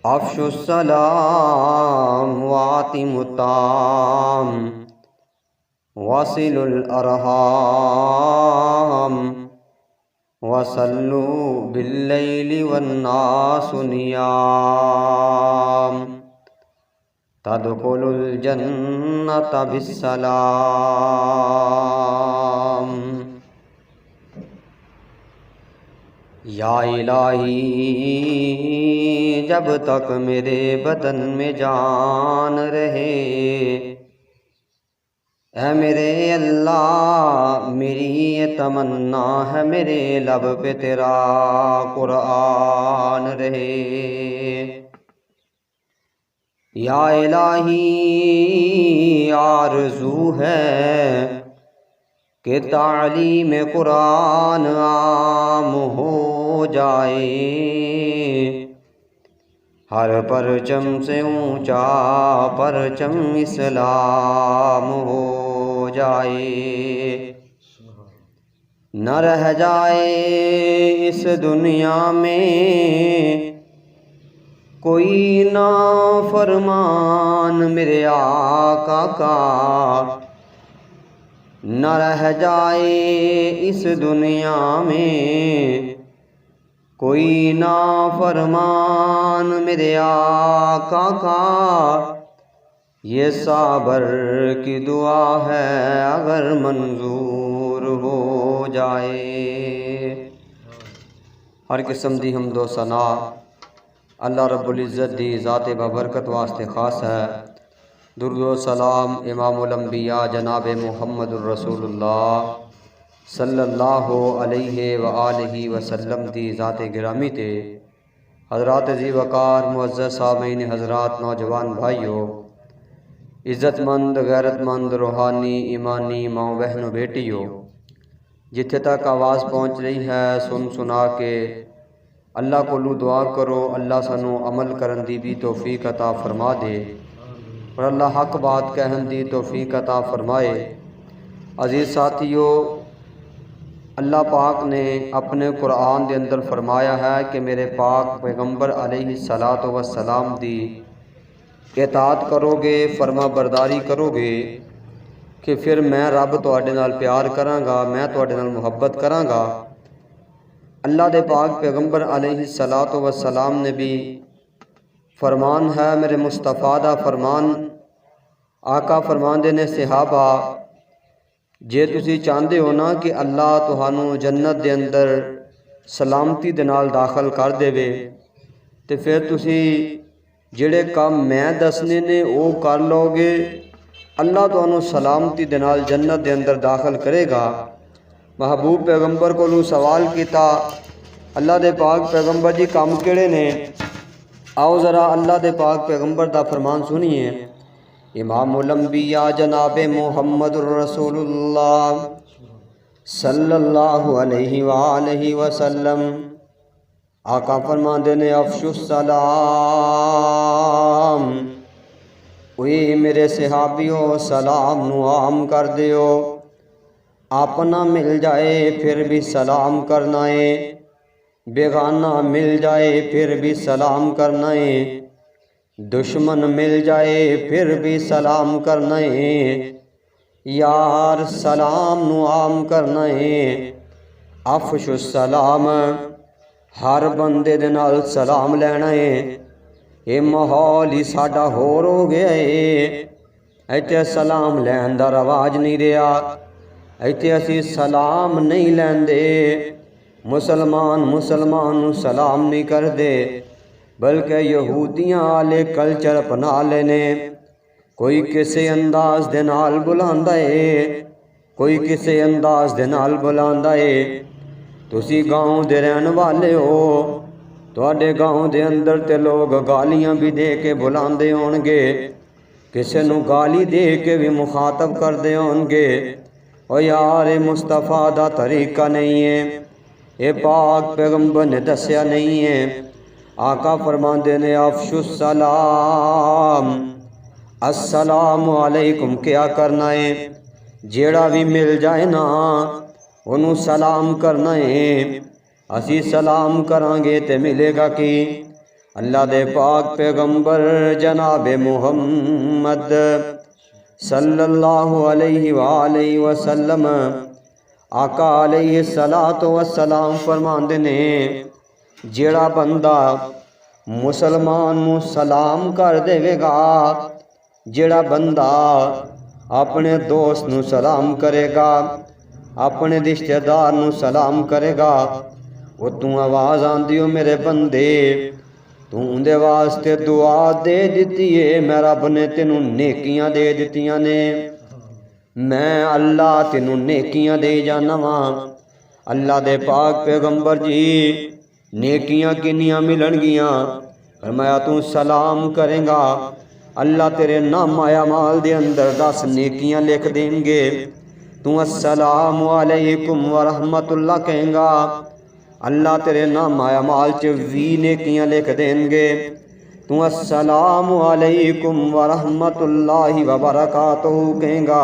अफ़्शुस्सलाम वातिमुत्ताम वसिलुल अरहाम वसल्लु बिल्लैलि वन्नासु नियाम तदखुलुल जन्नत बिस्सलाम। या इलाही, जब तक मेरे बदन में जान रहे, ऐ मेरे अल्लाह मेरी ये तमन्ना है मेरे लब पे तेरा कुरान रहे। या इलाही, आरज़ू है कि तालीम कुरान आम हो जाए, हर परचम से ऊंचा परचम इस्लाम हो जाए। न रह जाए इस दुनिया में कोई ना फरमान मेरे आका का, न रह जाए इस दुनिया में कोई ना फरमान मेरे आका का। ये साबर की दुआ है अगर मंजूर हो जाए। हर किस्म दी हमदो सना अल्लाह रब्बुल इज़्ज़त दी ज़ाते बबरकत वास्ते खास है। दुरूद व सलाम इमामुल अंबिया जनाब मुहम्मदुर रसूलुल्लाह सल्लल्लाहु अलैहि व आलिहि वसल्लम दी ज़ाते गिरामी ते। हज़रात ज़ी वक़ार मुअज़्ज़ज़ सामीन हज़रात नौजवान भाइयों, इज़्ज़तमंद गैरतमंद रूहानी ईमानी माओ बहनों बेटियों, जिथे तक आवाज़ पहुँच रही है सुन सुना के अल्लाह कोलू दुआ करो अल्लाह सानू अमल करन दी भी तौफीक अता फरमा दे और अल्लाह हक बात कहन दी तौफीक अता फरमाए। अजीज़ साथियों, अल्लाह पाक ने अपने कुरान के अंदर फरमाया है कि मेरे पाक पैगंबर अलैहिस्सलातु वस्सलाम दी इताअत करोगे, फरमा बरदारी करोगे कि फिर मैं रब तुहाडे नाल प्यार करांगा, मैं तुहाडे नाल मुहब्बत करांगा। अल्लाह दे पाक पैगंबर अलैहिस्सलातु वस्सलाम ने भी फरमान है, मेरे मुस्तफ़ा दा फरमान आका फरमांदे ने सहाबा, जे तुसी चाहते हो ना कि अल्लाह तुहानू जन्नत दे अंदर सलामती दे नाल दाखिल कर देवे तो फिर तुसी जिहड़े काम मैं दसने ने वो कर लोगे, अल्लाह तुहानू सलामती दे नाल जन्नत दे अंदर दाखिल करेगा। महबूब पैगंबर को सवाल किया, अल्लाह दे पाक पैगंबर जी काम केड़े ने? आओ ज़रा अल्लाह दे पाक पैगंबर दा फरमान सुनिए। इमामुल अंबिया जनाब मुहम्मदुर रसूलुल्लाह सल्लल्लाहु अलैहि वसल्लम आका फरमांदे ने, अफ़शुस सलाम, ओए मेरे सहाबियों सलाम नु आम कर दियो। अपना मिल जाए फिर भी सलाम करना है, बेगाना मिल जाए फिर भी सलाम करना है, दुश्मन मिल जाए फिर भी सलाम करना है, यार सलाम नु आम करना है। अफ़शुस सलाम, हर बंदे दे नाल सलाम लेना है। ये माहौल ही साडा होर हो गया है, इत्थे सलाम लैन दा रवाज नहीं रहा, इत्थे असी सलाम नहीं लैंदे। मुसलमान नू सलाम नहीं करते, बल्कि यहूदियां वाले कल्चर अपना लेने। कोई किसी अंदाज दे नाल बुलांदा है, कोई किसी अंदाज दे नाल बुलांदा है। तुसी गाँव दे रहन वाले हो, तुहाडे गाँव दे अंदर ते लोग गालियां भी दे के बुलांदे होणगे, किसी नू गाली दे के भी मुखातब करते होणगे। ओ यार ये मुस्तफ़ा दा तरीका नहीं है, ये पाक पैगंबर ने दसिया नहीं है। आका फरमांदे ने, अफ़शुस सलाम, अस्सलामु अलैकुम क्या करना है? जेड़ा भी मिल जाए ना उन्होंने सलाम करना है। असी सलाम करांगे तो मिलेगा कि अल्लाह दे पाक पैगंबर जनाब मुहम्मद सल्लल्लाहु अलैहि वसल्लम आका अलैहि सलातो वसलाम फरमांदे ने, जेड़ा बंदा मुसलमान नू सलाम कर देवेगा, जेड़ा बंदा अपने दोस्त नू सलाम करेगा, अपने रिश्तेदार नू सलाम करेगा, वो तू आवाज़ आंदी हो मेरे बंदे तू उनके वास्ते दुआ दे दी है, मैं रब ने तेनू नेकियां दे दित्तियां ने, मैं अल्लाह तेनू नेकियां दे जाना वा। अल्लाह दे पाक पैगंबर जी नेकियां किनियां मिलणगियां, फरमाया तू सलाम करेगा अल्लाह तेरे नाम आया माल दे अंदर 10 नेकियां लिख देंगे। तू अस्सलामु अलैकुम व रहमतुल्लाह कहेगा, अल्लाह तेरे नाम आया माल च 20 नेकियां लिख देंगे। तू अस्सलामु अलैकुम व रहमतुल्लाहि व बरकातुहू कहेगा,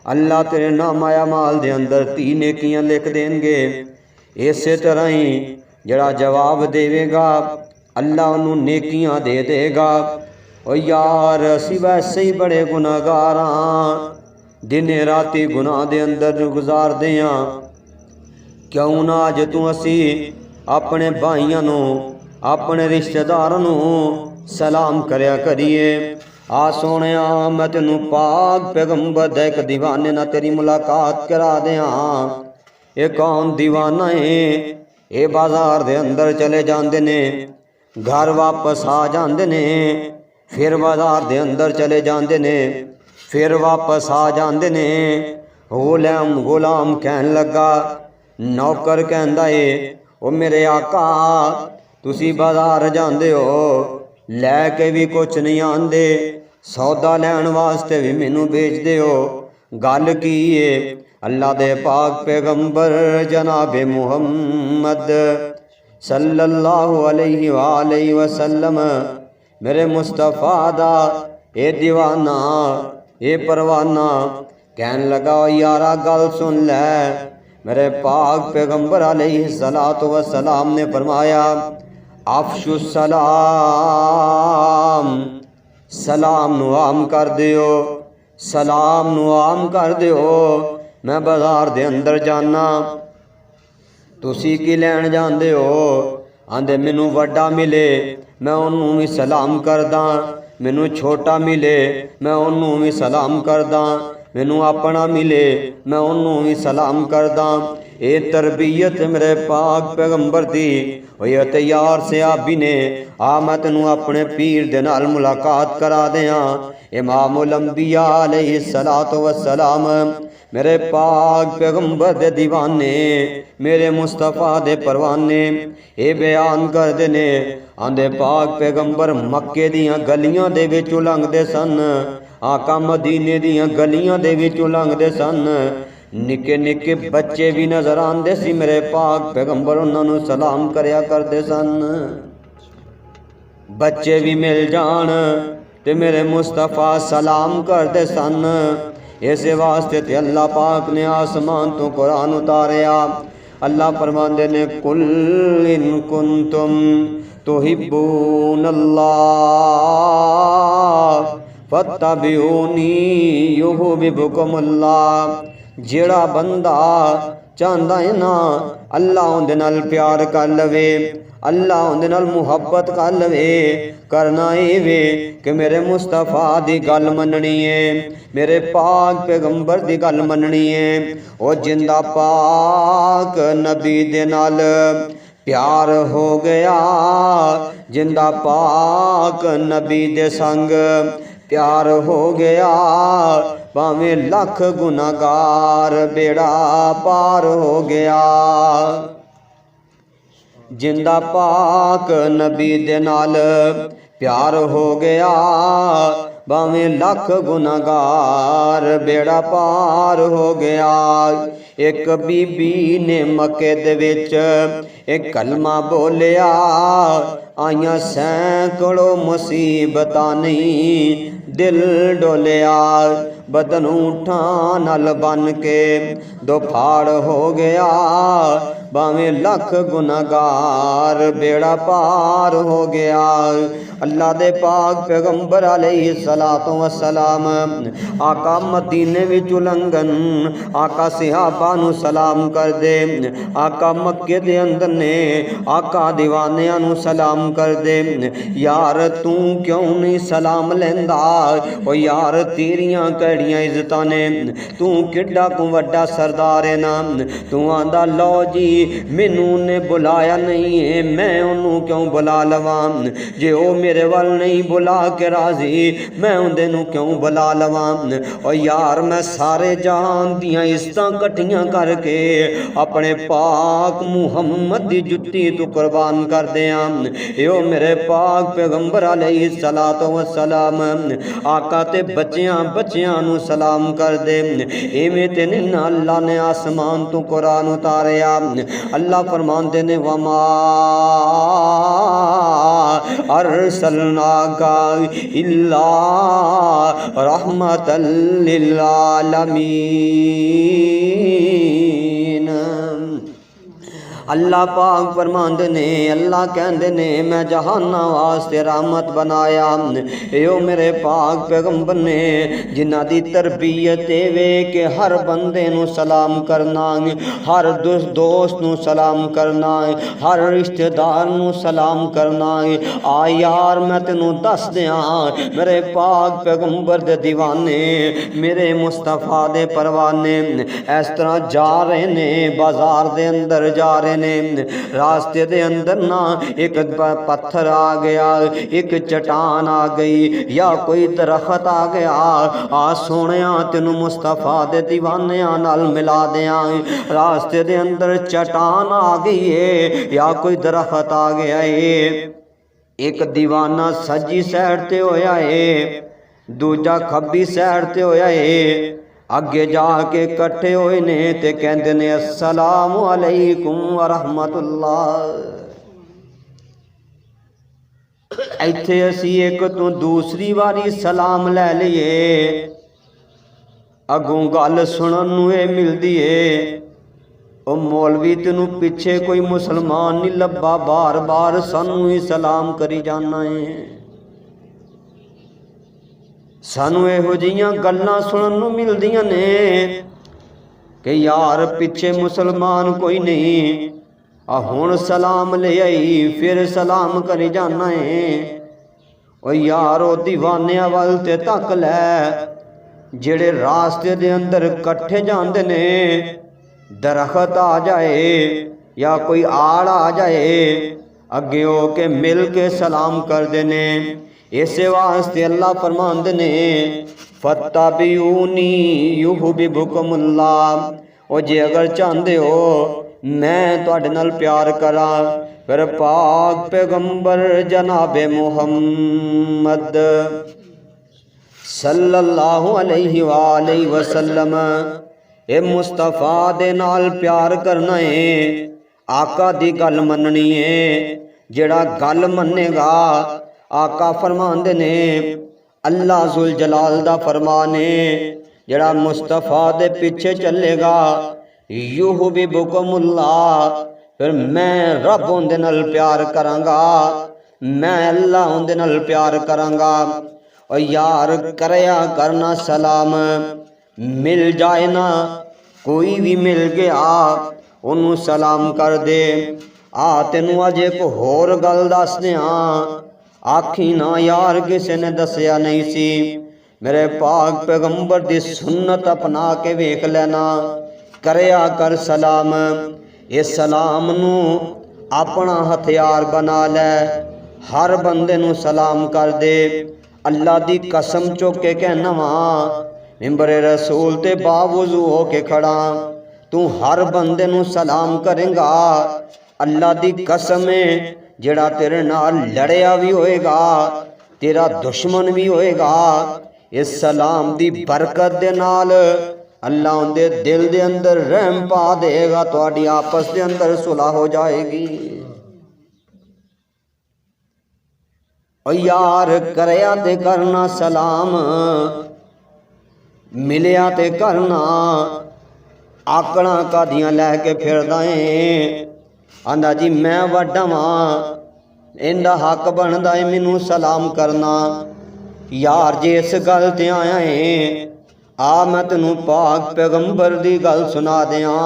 अल्लाह तेरे नाम आया माल दे अंदर 3 नेकियां लिख देंगे। इसे तरह ही जड़ा जवाब देवेगा अल्लाह उन्हों नेकियां दे देगा। ओ यार असी वैसे ही बड़े गुनाहगार हाँ, दिने राती गुनाह दे अंदर गुजारदे हाँ, क्यों ना अज तू असी अपने भाइयों नू अपने रिश्तेदारों नू सलाम करया करिए। आ सोने मैं तेनू पाक पैगंबर दे एक दीवाने ना तेरी मुलाकात करा दें। ये कौन दीवाना है? ये बाजार दे अंदर चले जाते ने, घर वापस आ जाते ने, फिर बाजार दे अंदर चले जाते ने, फिर वापस आ जाते ने। गुलाम कहन लगा, नौकर कहंदा है ओ मेरे आका तुसी बाजार जाते हो लैके भी कुछ नहीं आंदे, सौदा लैन वास्ते भी मैनू बेचदे हो, गल की है? अल्लाह दे पाक पैगंबर जनाब मुहम्मद सल्लल्लाहु अलैहि वसल्लम मेरे मुस्तफा दा ए दीवाना ए परवाना कहन लगा, यारा गल सुन लै। मेरे पाक पैगंबर अलैहिस्सलातु वस्सलाम ने फरमाया, अफशु सलाम, सलाम नू आम कर दियो, सलाम नू आम कर दियो। मैं बाजार दे अंदर जाना, तुसी की लैन जांदे हो? आंदे मैनू वड्डा मिले मैं उन्होंने भी सलाम करदा, मैनू छोटा मिले मैं उन्होंने भी सलाम करदा, मैनू अपना मिले मैं उन्होंने भी सलाम करदा। ये तरबियत मेरे पाक पैगंबर दी होई ते यार से आबी ने आ मैं तेनू अपने पीर दे नाल मुलाकात करा दें। इमामुल अंबिया अलैहिस्सलातु वस्सलाम मेरे पाक पैगंबर दे दीवाने मेरे मुस्तफा दे परवाने ये बयान करदे ने, आंदे पाक पैगंबर मक्के दियां गलियां दे विचों लंघदे सन, आका मदीने दियां गलियां दे विचों लंघदे सन, निके निके बच्चे भी नजर आंदे सी, मेरे पाक पैगंबर उन्हां नू सलाम करया करदे सन। बच्चे भी मिल जान ते मेरे मुस्तफा सलाम करदे सन। इस वास्ते ते अल्लाह पाक ने आसमान तो कुरान उतारिया। अल्लाह फरमांदे ने, कुल इन कुंतुम तुहिब्बूनल्लाह फत्तबिऊनी युहिब्बुकुमुल्लाह। जेड़ा बंदा चाहता है ना अल्लाह उहदे नाल प्यार कर लवे, अल्लाह उहदे नाल मुहब्बत कर लवे, करना ये वे कि मेरे मुस्तफा दी गल मननी है, मेरे पाक पैगंबर दी गल मननी है। ओ जिंदा पाक नबी दे नाल प्यार हो गया, जिंदा पाक नबी दे संग प्यार हो गया, भावें लख गुनाहगार बेड़ा पार हो गया। जिंदा पाक नबी दे नाल प्यार हो गया, भावें लख गुनाहगार बेड़ा पार हो गया। एक बीबी ने मक्के दे विच एक कलमा बोलिया, आइयां सैकड़ों मुसीबतां नहीं दिल डोलिया। बदन ऊँठां नाल बन के दो फाड़ हो गया, भावें लख गुनाहगार बेड़ा पार हो गया। अल्लाह दे पाक पैगंबर अलैहिस्सलातु वस्सलाम आका मदीने विच उलंघन, आका सहाबा नू सलाम कर दे, आका मक्के दे अंदर ने आका दीवानियां नू सलाम कर दे। यार तू क्यों नहीं सलाम लेंदा? ओ यार तेरियां कड़ियां इज्जतां ने, तू किड्डा को वड्डा सरदार है ना, तू आंदा लो जी मैनू ने बुलाया नहीं है, मैं उन्होंने क्यों बुला लवां? जे ओ मेरे वाल नहीं बुला के राजी, मैं उन्हें नू क्यों बुला लवां? और यार मैं सारे जहान दियां इज्जतां कट्ठियां करके अपने पाक मुहम्मद दी जुत्ती तू कुर्बान कर दियां। यो मेरे पाक पैगंबर अलैहिस्सलातु वस्सलाम आका ते बच्चियां बच्चियां नू सलाम कर दे। इवें ते नहीं ना अल्लाह ने आसमान तो कुरान उतारिया। अल्लाह फरमाते ने वमा अरसलनाका इल्ला रहमतल लिल आलमीन। अल्लाह पाक फरमांदे ने, अल्लाह कहंदे ने मैं जहाना वास्ते रहमत बनाया। यो मेरे पाक पैगंबर ने जिन्हां दी तरबियत वे कि हर बंदे नू सलाम करना, हर दोस्त नू सलाम करना, हर रिश्तेदार नू सलाम करना। आ यार मैं तेनू दस दियां, मेरे पाक पैगंबर दे दीवाने, मेरे मुस्तफा दे परवाने इस तरह जा रहे ने, बाजार दे अंदर जा रहे ने, रास्ते दे अंदर ना एक पत्थर आ गया, एक चट्टान आ गई, या कोई दरख्त आ गया। आ सोनिया तेनू मुस्तफा दे दीवानियां नाल मिला दियां। रास्ते दे अंदर चट्टान आ गई है या कोई दरख्त आ गया है। एक दीवाना सज्जी साइड ते होया है, दूजा खब्बी साइड ते होया है। अगे जाके कट्ठे होए ने ते कहंदे ने अस्सलामु अलैकुम व रहमतुल्लाह। इत्थे असी एक तो दूसरी बारी सलाम लै लईए, अगों गल सुनन नूं ए मिलदी है ओ मौलवी तेनू पिछे कोई मुसलमान नहीं लब्बा, बार बार सानू ही सलाम करी जाना है। सानू इहो जिहियां गल्लां सुनन नूं मिलदियां ने कि यार पिछे मुसलमान कोई नहीं, आ हुण सलाम ले आई फिर सलाम करी जाना है। ओ यार ओ दीवानिया वल ते तक लै जेड़े रास्ते दे अंदर कट्ठे जांदे ने, दरख्त आ जाए या कोई आड़ आ जाए, अगे हो के मिल के सलाम कर देने। इसे वास्ते अल्लाह फरमांदे ने फत्तबिऊनी युहब्बुकुमुल्लाह। ओ जे अगर चाहते हो मैं तुहाडे नाल प्यार करा, फिर पाक पैगंबर जनाबे मुहम्मद सल्लल्लाहु अलैहि वालैहि वसल्लम ए मुस्तफा दे नाल प्यार करना है। आका दी गल मननी है, जेड़ा गल मनेगा आका फरमांदे ने अल्लाह जुल जलाल दा फरमान है, जेड़ा मुस्तफा दे पीछे चलेगा युहब्बुकुमुल्लाह, फिर मैं रब उहदे नाल प्यार करांगा, मैं अल्लाह उहदे नाल प्यार करांगा। और यार करया करना सलाम, मिल जाए ना कोई भी मिल गया उन्होंने सलाम कर दे। आ तेनू अज एक होर गल दसदे आखी ना यार किसी ने दसिया नहीं सी। मेरे पाक पैगंबर दी सुन्नत अपना के वेख लेना, करया कर सलाम। इस सलाम नू अपना हथियार बना लै, हर बंदे नू सलाम कर दे। अल्लाह दी कसम चुक के कहना वा, मिंबरे रसूल ते बावुजू हो के खड़ा, तू हर बंदे नू सलाम करेगा। अल्लाह दी कसम है, जेड़ा तेरे नाल लड़िया भी होएगा, तेरा दुश्मन भी होएगा, इस सलाम दी बरकत दे नाल अल्लाह उनके दिल दे अंदर रहम पा देगा, तुहाडी आपस दे अंदर सुलह हो जाएगी। और यार करया ते करना सलाम, मिलिया ते करना आकड़ा कादियां लैके फिरदा है। आंदा जी मैं वड्डा वां, इंदा हक बनदा है मैनू सलाम करना। यार जे इस गल ते आया है आ मैं तेनू पाक पैगंबर दी गल सुना दियां।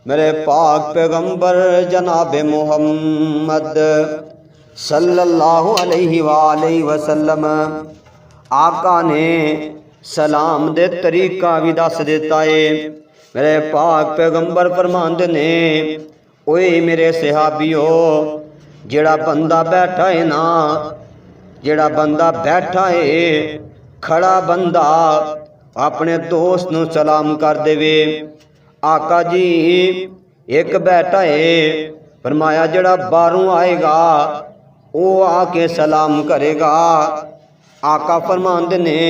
मेरे पाक पैगंबर जनाबे मुहम्मद सल्लल्लाहु अलैहि वसल्लम आका ने सलाम दे तरीका भी दस दिता है। मेरे पाक पैगंबर फरमांदे ने, ओए मेरे सहाबियो, जेड़ा बंदा बैठा है ना, जेड़ा बंदा बैठा है, खड़ा बंदा अपने दोस्त नू सलाम कर देवे। आका जी एक बैठा है, फरमाया जेड़ा बाहरों आएगा वो आके सलाम करेगा। आका फरमांदे ने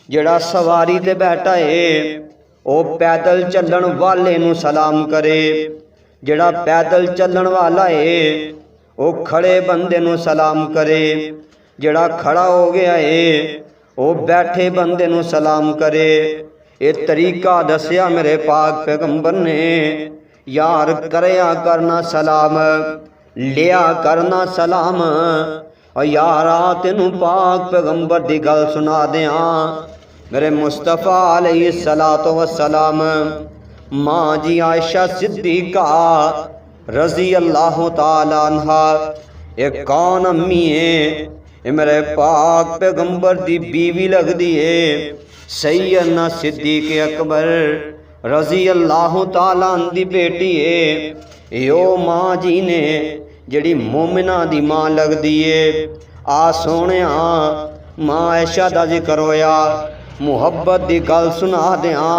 जेड़ा सवारी ते बैठा है वो पैदल चलन वाले नू सलाम करे। जेड़ा पैदल चलन वाला है वो खड़े बंदे नू सलाम करे। जेड़ा खड़ा हो गया है वो बैठे बंदे नू सलाम करे। ये तरीका दसिया मेरे पाक पैगंबर ने। यार करया करना सलाम, लिया करना सलाम। और यार आ तेनू पाक पैगंबर दी गल सुना दियां। मेरे मुस्तफ़ा अलैहिस्सलातो वस्सलाम माँ जी आयशा सिद्दीका रजी अल्लाह ताला अन्हा एक कौन अम्मी है, ये मेरे पाक पैगंबर दी बीवी लगदी है। सैयदना सिद्दीक अकबर रजी अल्लाह ताला दी बेटी है। यो माँ जी ने जड़ी मोमिना दी माँ लगदी है। आ सोने माँ आयशा दा जिक्र होया, मुहब्बत दी गल सुना दियां।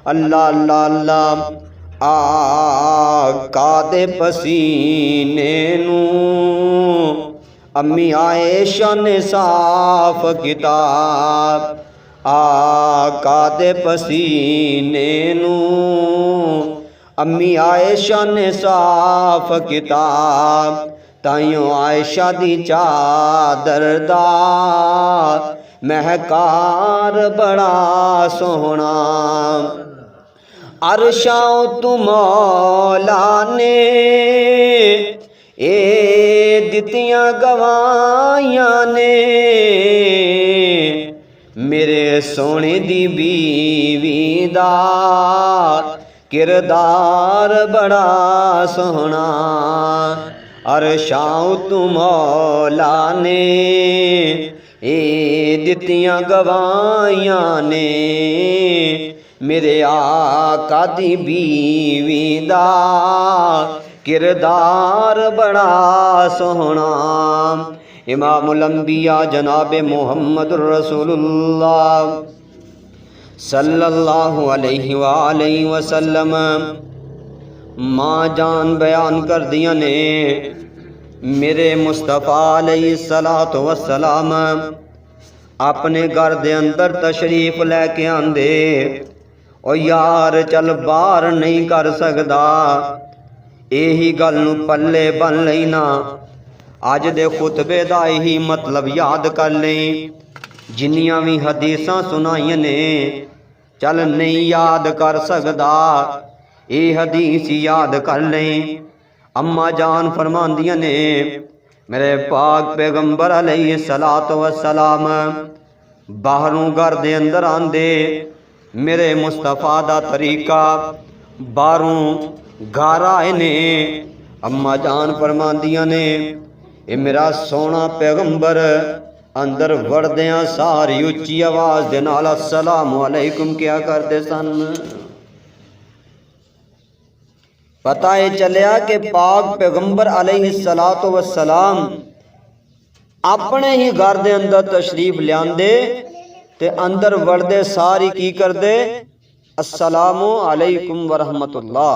अल्लाह अल्लाह अल्लाह आका दे पसीने नू अम्मी आयशा ने साफ किताब। आका दे पसीने नू अम्मी आयशा ने साफ किताब। ताइयों आयशा दी चादर दा महकार बड़ा सोहना। अरशां तू मौला ने ए दितियां गवाइयां ने। मेरे सोने दी बीवी दा किरदार बड़ा सोहना। अरशां तू मौला ने ए दितियां गवाइयां ने। मेरे आका दी बीवी दा किरदार बड़ा सोहना। इमामुल अंबिया जनाबे मुहम्मदुर रसूलुल्लाह सल्लल्लाहु अलैहि वसल्लम माँ जान बयान कर दिया ने। मेरे मुस्तफ़ा अलैहिस्सलातु वस्सलाम अपने घर दे अंदर तशरीफ लैके आंदे। ओ यार चल बाहर नहीं कर सकदा, यही गल नू पल्ले बन लेना। अज दे खुतबे दा यही मतलब याद कर लें। जिन्नियां भी हदीसां सुनाइयां ने चल नहीं याद कर सकदा, ये हदीस याद कर लें। अम्मा जान फरमांदियां ने मेरे पाक पैगंबर अलैहिस्सलातु वस्सलाम बाहरों घर दे अंदर आंदे। मेरे मुस्तफ़ा दा तरीका बाहरों घर आए ने। अम्मा जान फरमांदियां ने ये मेरा सोना पैगंबर अंदर वड़दियां सारी उच्ची आवाज़ दे नाल अस्सलामु अलैकुम क्या करते सन। पता है चलिया कि पाक पैगंबर अलैहिस्सलातु वस्सलाम अपने ही घर दे अंदर तशरीफ लियांदे ते अंदर वड़दे सारी की करदे अस्सलामु अलैकुम वरहमतुल्लाह।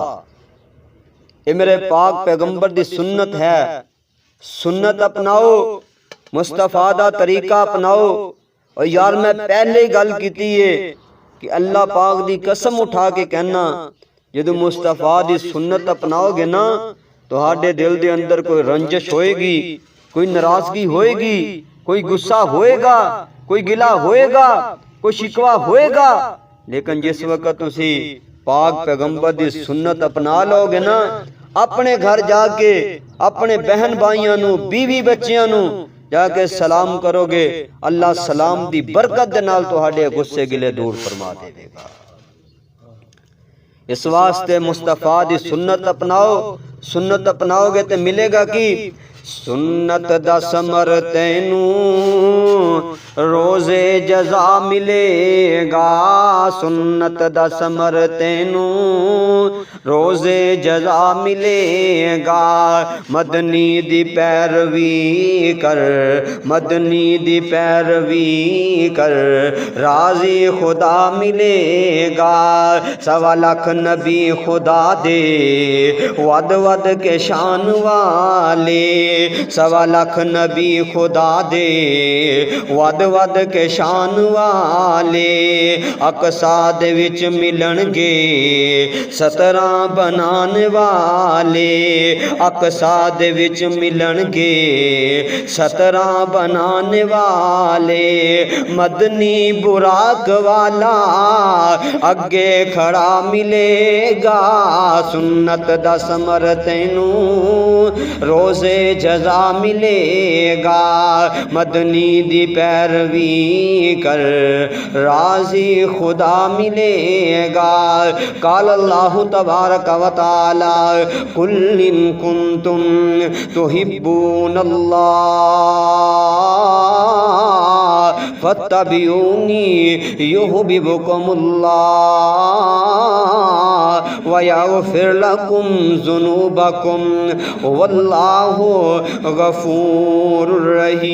ये मेरे पाक पैगंबर दी सुन्नत है। सुन्नत अपनाओ, मुस्तफ़ा दा तरीका अपनाओ। और यार मैं पहले ही गल कीती है कि अल्लाह पाक दी कसम उठा के कहना जदों मुस्तफ़ा दी सुन्नत अपनाओगे ना तुहाडे दिल दे अंदर कोई रंजिश होएगी, कोई नाराजगी होएगी, कोई गुस्सा होएगा, कोई गिला होएगा, कोई शिकवा होएगा, लेकिन जिस वक्त तुसी पाक पैगंबर दी सुन्नत अपना लोगे ना, अपने घर जाके अपने बहन भाइयों नू, बीवी बच्चियों नू जाके सलाम करोगे, अल्लाह सलाम दी बरकत दे नाल तुहाडे गुस्से गिले दूर फरमा देगा। इस वास्ते मुस्तफा दी सुन्नत अपनाओ। सुन्नत अपनाओगे तो मिलेगा कि सुन्नत दा समर तैनू रोजे जजा मिलेगा। सुन्नत दा समर तैनू रोजे जजा मिलेगा। मदनी दी पैरवी कर, मदनी दी पैरवी कर, राजी खुदा मिलेगा। 1.25 लाख नबी खुदा दे वद वद के शान वाले, 1.25 लाख नबी खुदा दे वद वद के शान वाले। अकसा दे विच मिलणगे 17 बनान वाले। अकसा दे विच मिलणगे 17 बनान वाले। मदनी बुराक वाला अगे खड़ा मिलेगा। सुन्नत दा समर तैनू रोजे जजा मिलेगा। मदनी दी पैरवी कर, राजी खुदा मिलेगा। काल अल्लाह तबारक व तआला कुल इन कुंतुम तुहिब्बूनल्लाह फत्तबिऊनी युहिब्बुकुमुल्लाह व यगफिर लकुम ज़ुनूबकुम वल्लाहु गफूरुर रहीम।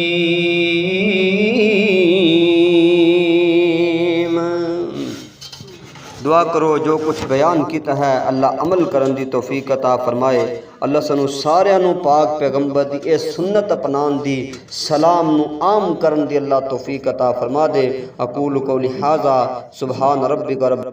दुआ करो जो कुछ बयान किया है अल्लाह अमल करन दी तौफीक अता फरमाए। अल्लाह सानू सारियां नू पाक पैगंबर दी ए सुन्नत अपनान दी, सलाम नू आम करन दी अल्लाह तौफीक अता फरमा दे। अकूलु कौली हाज़ा सुबहान रब्बिका रब्बिल